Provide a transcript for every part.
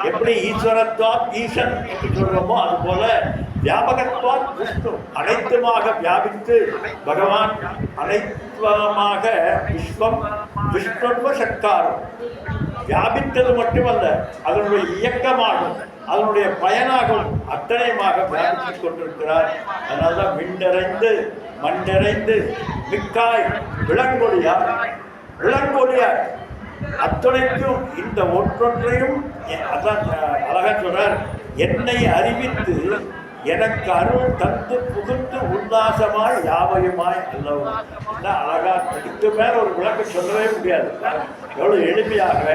எப்படி ஈஸ்வரத்வாத் ஈசன் என்று சொல்றோமோ அதுபோல வியாபகத்வாத் விஷ்ணு, அனைத்துமாக வியாபித்து பகவான் அனைத்துமாக விஸ்வம் விஷ்ணுவ சட்காரம் வியாபித்தது மட்டுமல்ல, அதனுடைய இயக்கமாகும், அதனுடைய பயனாகவும் அத்தனையுமாக வியாபித்துக் கொண்டிருக்கிறார். அதனால்தான் விண்டறைந்து மண்டறைந்து மிக்காய் விளங்கொழியார் விளங்கொழியார் அத்துணைக்கும் இந்த ஒன்றொன்றையும் அதான் அழகா சொல்றார். என்னை அறிவித்து எனக்கு அருள் தந்து புகுந்து உல்லாசமாய் யாவையுமாய் அல்லவா. அழகா இதுக்கு மேல ஒரு விளக்கம் சொல்லவே முடியாது. எவ்வளவு எளிமையாக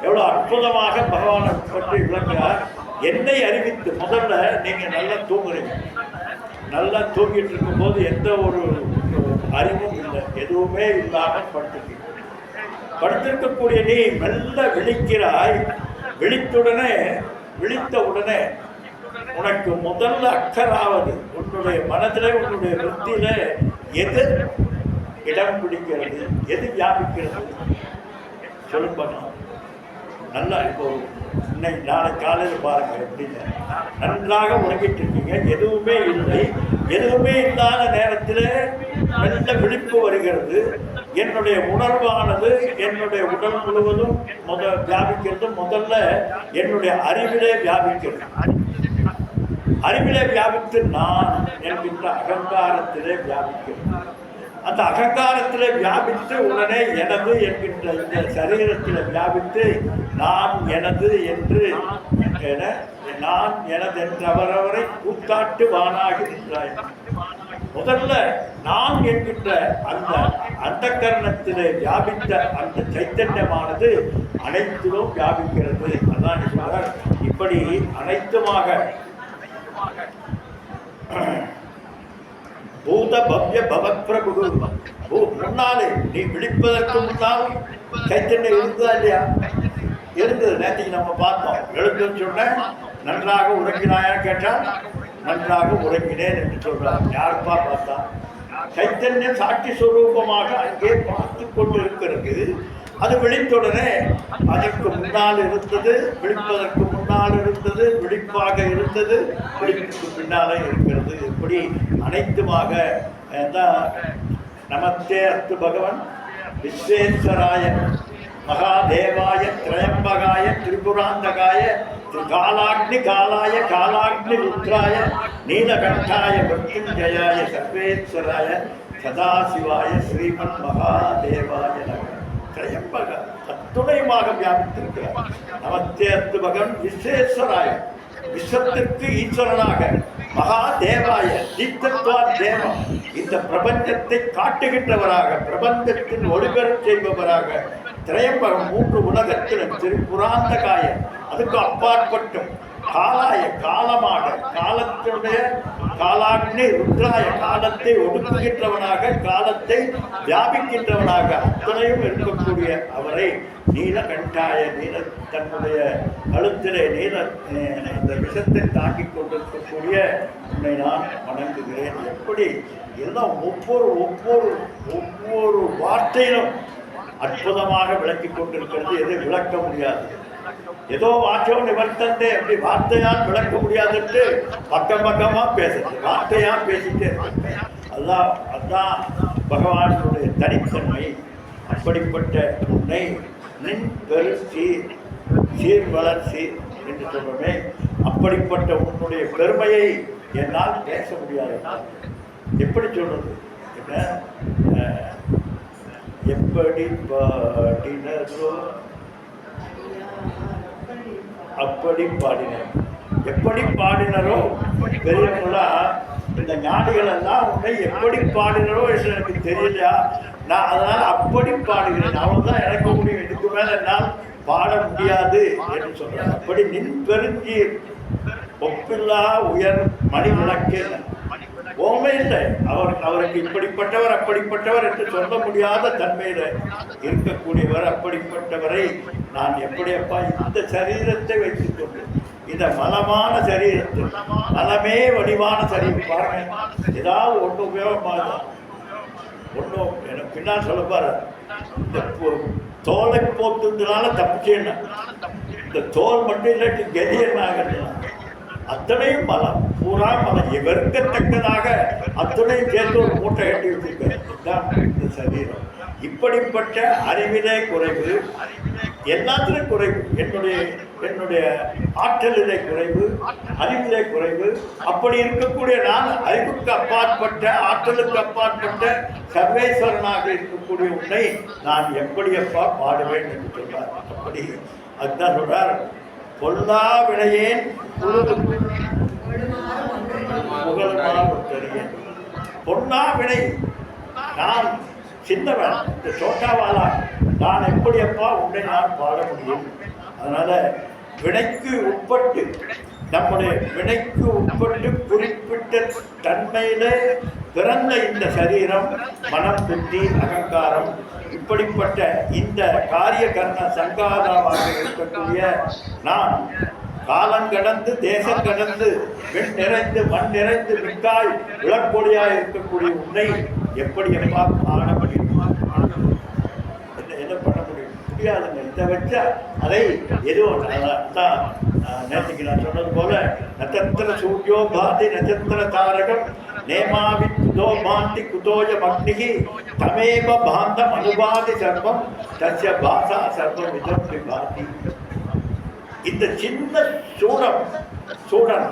எவ்வளவு அற்புதமாக பகவானை பற்றி விளக்கிறார். என்னை அறிவித்து, முதல்ல நீங்க நல்லா தூங்குறீங்க, நல்லா தூங்கிட்டு இருக்கும் போது எந்த ஒரு அறிவும் இல்லை, எதுவுமே இல்லாமல் படுத்திருக்கக்கூடிய நீ மெல்ல விழிக்கிறாய். விழித்த உடனே உனக்கு முதல்ல அக்கறாவது உன்னுடைய மனதிலே உன்னுடைய விருத்தியில எது இடம் பிடிக்கிறது, எது வியாபிக்கிறது சொல்லுங்க. நல்லா இப்போ இன்னைக்கு நாளை காலையில் பாருங்க எப்படின்னு நன்றாக உறங்கிட்டு இருக்கீங்க, எதுவுமே இல்லை. எதுவுமே இல்லாத நேரத்தில் மெல்ல விழிப்பு வருகிறது. என்னுடைய உணர்வானது என்னுடைய உடல் முழுவதும் வியாபிக்கிறது. முதல்ல என்னுடைய அறிவிலே வியாபிக்கிறது. அறிவிலே வியாபித்து நான் என்கின்ற அகங்காரத்திலே வியாபிக்கிறது. அந்த அகங்காரத்திலே வியாபித்து உடனே எனது என்கின்ற இந்த சரீரத்தில் வியாபித்து நான் எனது என்று நான் எனது என்றவரவரை கூத்தாட்டு வானாகி நின்றாய். முதல்ல நான் என்கின்ற அந்த கரணத்திலே வியாபித்த அந்த சைத்தன்யமானது அனைத்திலும் வியாபிக்கிறது. அதான் சொல்றார். இப்படி அனைத்துமாக பூத பவ்ய பவத்பிரபு முன்னாலே நீ விழிப்பதற்கு முன்னால் சைத்தன்யம் இருந்ததா இல்லையா? இருந்தது. நேற்றுக்கு நம்ம பார்த்தோம். எழுந்துன்னு சொன்ன நன்றாக உறங்கினாயா கேட்டால் நன்றாக உறங்கினேன் என்று சொல்றார். யாருப்பா பார்த்தா? சைத்தன்ய சாட்சி சுரூபமாக அங்கே பார்த்து கொண்டு இருக்கிறது. அது விழித்துடனே அதற்கு முன்னால் இருந்தது, விழிப்பதற்கு முன்னால் இருந்தது, விழிப்பாக இருந்தது, விழிப்புக்கு பின்னாலே இருக்கிறது. இப்படி அனைத்துமாக நமஸ்தே அஸ்து பகவன் விஸ்வேஸ்வராய மகாதேவாய திரையம்பகாய திரிபுராந்தகாய காலாக்னி காலாய காலாக்னி ருத்ராய நீலகண்டாய மிருத்யுஞ்சயாய சர்வேஸ்வராய சதாசிவாய ஸ்ரீமன் மகாதேவாய நம. திரையம்பக அத்துணையமாக வியாபித்திருக்கிறார். நமஸ்தே அஸ்து பகவன் விஸ்வேஸ்வராய விஸ்வத்திற்கு ஈஸ்வரனாக, மகாதேவாய தீப்தத்வா தேவம் இந்த பிரபஞ்சத்தை காட்டுகின்றவராக, பிரபஞ்சத்தின் ஒளிபெறச் செய்பவராக, திரையம்பகம் மூன்று உலகத்திலும் திரிபுராந்தகாய அதுக்கு அப்பாற்பட்டும், காலாய காலமாக காலத்தினுடைய காலாக்னி ருத்ராய காலத்தை ஒடுக்குகின்றவனாக, காலத்தை வியாபிக்கின்றவனாக அத்தனையும் இருக்கக்கூடிய அவரை நீலகண்டாய தன்னுடைய கழுத்திலே இந்த விஷத்தை தாக்கிக் கொண்டிருக்கக்கூடிய உன்னை நான் வணங்குகிறேன். எப்படி எல்லாம் ஒவ்வொரு வார்த்தையிலும் அற்புதமாக விளக்கி கொண்டிருக்கிறது. எதை விளக்க முடியாது. ஏதோ வாக்கியம் நிவர்த்தந்தே அப்படி வார்த்தையால் விளக்க முடியாதுட்டு பக்கமா பேசுறது, வார்த்தையா பேசிட்டே இருக்கு. அதான் பகவானுடைய தனித்தன்மை. அப்படிப்பட்ட உன்னை நின் பெரு சீர் வளர்ச்சி என்று சொல்றோமே, அப்படிப்பட்ட உன்னுடைய பெருமையை என்னால் பேச முடியாது. எப்படி சொல்றது? எப்படி பாடினரோ அப்படி பாடினர். எப்படி பாடினரோ பெரியவங்களா இந்த ஞானிகள் எல்லாம் உன்னை எப்படி பாடினரோ என்று எனக்கு தெரியலையா, நான் அதனால் அப்படி பாடுகிறேன், அவ்வளவுதான் எனக்கு முடியும், இதுக்கு மேல என்னால் பாட முடியாது என்று சொல்றேன். அப்படி நின் பெருஞ்சீர் ஒப்பில்லா உயர் மணி விளக்கு ஓமை இல்லை. அவருக்கு இப்படிப்பட்டவர் அப்படிப்பட்டவர் என்று சொல்ல முடியாத தன்மையில இருக்கக்கூடியவர். அப்படிப்பட்டவரை நான் எப்படியப்பா இந்த சரீரத்தை வைத்துக் கொண்டு, இந்த மலமான சரீரத்தை, மலமே வடிவான சரீரம் பாருங்க, ஏதாவது ஒன்று உபயோகமாக ஒன்றும் எனக்கு பின்னால் சொல்ல பாரு. இந்த தோலை போத்துனால தப்பிச்சேன்னா இந்த தோல் மட்டும் இல்லாட்டி கதியனாக அத்தனையும் மலம் பூரா மலம் வெறுக்கத்தக்கதாக அத்தனையும் சேர்த்து ஒரு மூட்டை கட்டி வச்சிருக்க இந்த சரீரம். இப்படிப்பட்ட அறிவிலே குறைவு, எல்லாத்திலும் குறைவு, என்னுடைய ஆற்றலிலே குறைவு, அறிவிலே குறைவு. அப்படி இருக்கக்கூடிய நான் அறிவுக்கு அப்பாற்பட்ட ஆற்றலுக்கு அப்பாற்பட்ட சர்வேஸ்வரனாக இருக்கக்கூடிய உன்னை நான் எப்படியப்பா பாடுவேன் என்று சொல்றார். அப்படி அதுதான் சொல்றார், பொல்லா வினையேன் புகழ்மாறியேன். பொன்னா வினை, நான் சின்னவன், இந்த சோட்டாவாலா, நான் எப்படியப்பா உன்னை நான் பாட முடியும்? அதனால வினைக்கு உட்பட்டு, நம்முடைய வினைக்கு உட்பட்டு குறிப்பிட்ட தன்மையில பிறந்த இந்த சரீரம், மனம், புத்தி, அகங்காரம், இப்படிப்பட்ட இந்த காரிய கர்ண சங்காதாவாக இருக்கக்கூடிய நான் காலங்கடந்து தேசம் கடந்து விண் நிறைந்து மண் நிறைந்து விட்டாய் விளக்கொடியாய் இருக்கக்கூடிய உன்னை எப்படி எப்பா பாட முடியும்? என்ன பண்ண முடியும்? முடியாதுங்க. இதை வச்சா அதை எதுவும் தான் நேற்றுக்கு நான் சொன்னது போல, நட்சத்திர சூரியோ பாதி நட்சத்திர தாரகம் நேமாவி குதோ பாந்தி குதோயம் அக்னிகி தமேவ பாந்தம் அனுபாதி சர்வம் தஸ்ய பாசா சர்வம் இதம் விபாதி. இந்த சின்ன சூடன்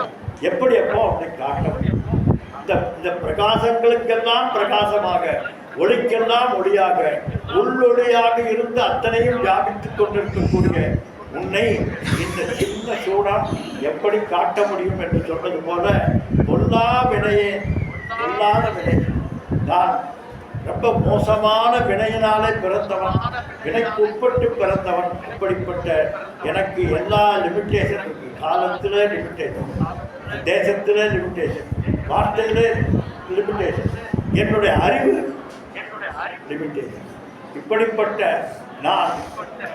எப்படி எப்போ அவனை காட்ட முடியும்? இந்த பிரகாசங்களுக்கெல்லாம் பிரகாசமாக, ஒளிக்கெல்லாம் ஒளியாக, உள்ளொளியாக இருந்து அத்தனையும் வியாபித்துக் கொண்டிருக்கக்கூடிய உன்னை இந்த சின்ன சூடம் எப்படி காட்ட முடியும் என்று சொன்னது போல, பொல்லா வினையே, பொல்லாத வினை, நான் ரொம்ப மோசமான வினையினாலே பிறந்தவன், வினைக்கு உட்பட்டு பிறந்தவன். அப்படிப்பட்ட எனக்கு எல்லா லிமிட்டேஷன் இருக்கு. காலத்தில் லிமிட்டேஷன், தேசத்தில் லிமிட்டேஷன், வார்த்தையில் லிமிட்டேஷன், என்னுடைய அறிவு லிமிட்டேஷன். இப்படிப்பட்ட நான்,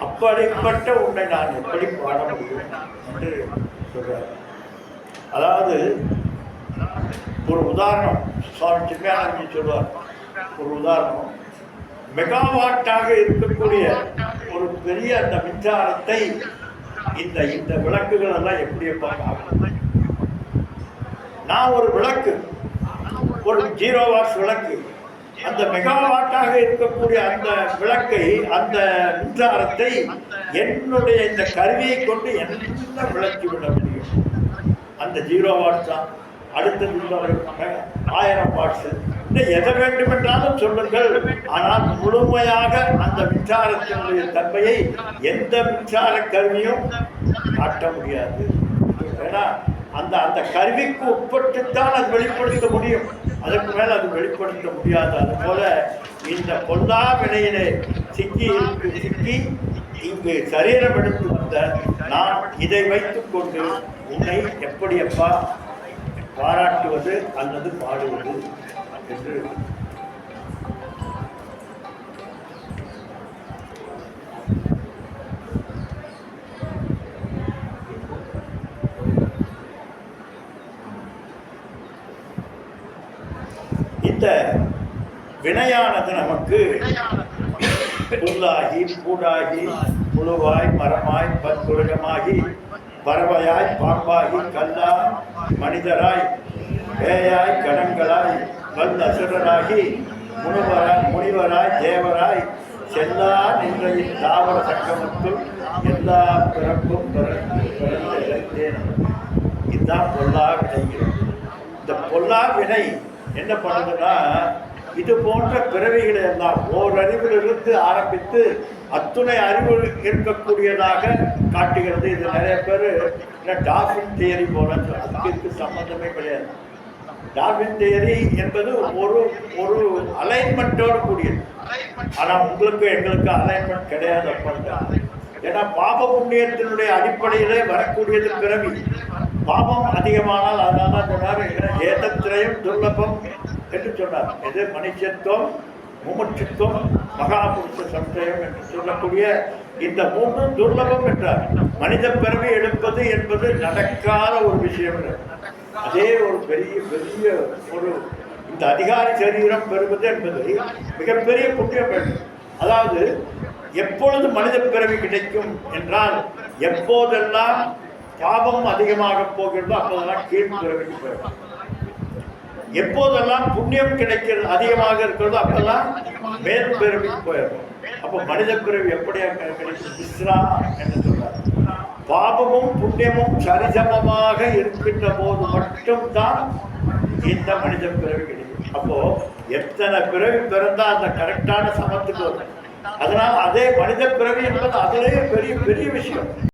அப்படிப்பட்ட உன்னை நான் எப்படி பாட முடியும் என்று சொல்றார். அதாவது ஒரு உதாரணம் சுவாமி சின்மயானந்தி சொல்வார். ஒரு உதாரணம், மெகாவாட்டாக இருக்கக்கூடிய ஒரு பெரிய அந்த மின்சாரத்தை இந்த விளக்குகள் எல்லாம் எப்படி பார்க்க? நான் ஒரு விளக்கு, ஒரு 0 வாட்ஸ் விளக்கு. அந்த மெகாவாட்டாக இருக்கக்கூடிய அந்த விளக்கை, அந்த மின்சாரத்தை என்னுடைய இந்த கருவியை கொண்டு என்ன விளக்கி விட முடியும்? அந்த 0 வாட்ஸ் தான். அடுத்தது 1000 வாட்ஸ். இன்னும் எதை வேண்டுமென்றாலும் சொல்லுங்கள், ஆனால் முழுமையாக அந்த மின்சாரத்தினுடைய தன்மையை எந்த மின்சார கருவியும் காட்ட முடியாது. ஏன்னா அந்த கருவிக்கு உட்பட்டுத்தான் அது வெளிப்படுத்த முடியும், அதற்கு மேல் அது வெளிப்படுத்த முடியாது. அதுபோல இந்த பொல்லா வினையிலே சிக்கி இங்கு சரீரம் எடுத்து வந்த நான் இதை வைத்துக்கொண்டு உன்னை எப்படியப்பா பாராட்டுவது அல்லது பாடுவது என்று இந்த வினையானது நமக்கு புல்லாகி பூடாகி புழுவாய் மரமாய் பற்குருகமாகி பறவையாய் பாம்பாகி கல்லாய் மனிதராய் பேயாய் கணங்களாய் வல்லசுரராகி முனிவராய் தேவராய் செல்லா நின்றையின் தாவர சங்கமத்துள் எல்லா பிறப்பும் பிறந்து இழைத்தேன். இதுதான் பொல்லா வினைகள். இந்த பொல்லா வினை என்ன பண்ணுதுன்னா, இது போன்ற பிறவிகளை எல்லாம் ஓரறிவிலிருந்து ஆரம்பித்து அத்துணை அறிவு இருக்கக்கூடியதாக காட்டுகிறது. இது நிறைய பேர் டார்வின் தியரி போல, அதுக்கு சம்பந்தமே கிடையாது. டார்வின் தியரி என்பது ஒரு அலைன்மெண்ட்டோடு கூடியது. ஆனால் உங்களுக்கு எங்களுக்கு அலைன்மெண்ட் கிடையாது. அப்படி ஏன்னா பாப புண்ணியத்தினுடைய அடிப்படையிலே வரக்கூடியது பிறவி. பாபம் அதிகமானால் அதனால சொன்னார், ஏதத்திரையும் துர்லபம் என்று சொன்னார். எது மனுஷத்துவம், முமுட்சுத்துவம், மகாபுருஷ சம்சயம் என்று சொல்லக்கூடிய இந்த 3 துர்லபம் என்றார். மனித பிறவி எடுப்பது என்பது நடக்காத ஒரு விஷயம். அதே ஒரு பெரிய ஒரு இந்த அதிகாரி சரீரம் பெறுவது என்பது மிகப்பெரிய புண்ணியம் வேண்டும். அதாவது எப்பொழுது மனித பிறவி கிடைக்கும் என்றால், எப்போதெல்லாம் பாபம் அதிகமாக போகிறதோ அப்போதெல்லாம் கீழ்பிறவிக்கு போயிடும். எப்போதெல்லாம் புண்ணியம் கிடைக்கிறது அதிகமாக இருக்கிறதோ அப்பெல்லாம் மேல் பிறவிக்கு போயிடும். அப்போ மனித பிறவி எப்படியா கிடைக்கும்? மிஸ்ரா என்று சொல்றார். பாபமும் புண்ணியமும் சரிசமமாக இருக்கின்ற போது மட்டும்தான் இந்த மனித பிறவி கிடைக்கும். அப்போ எத்தனை பிறவி பிறந்தா அந்த கரெக்டான சமத்துக்கு வரும். அதனால் அதே மனித பிறவி என்பது அதிலேயே பெரிய பெரிய விஷயம்.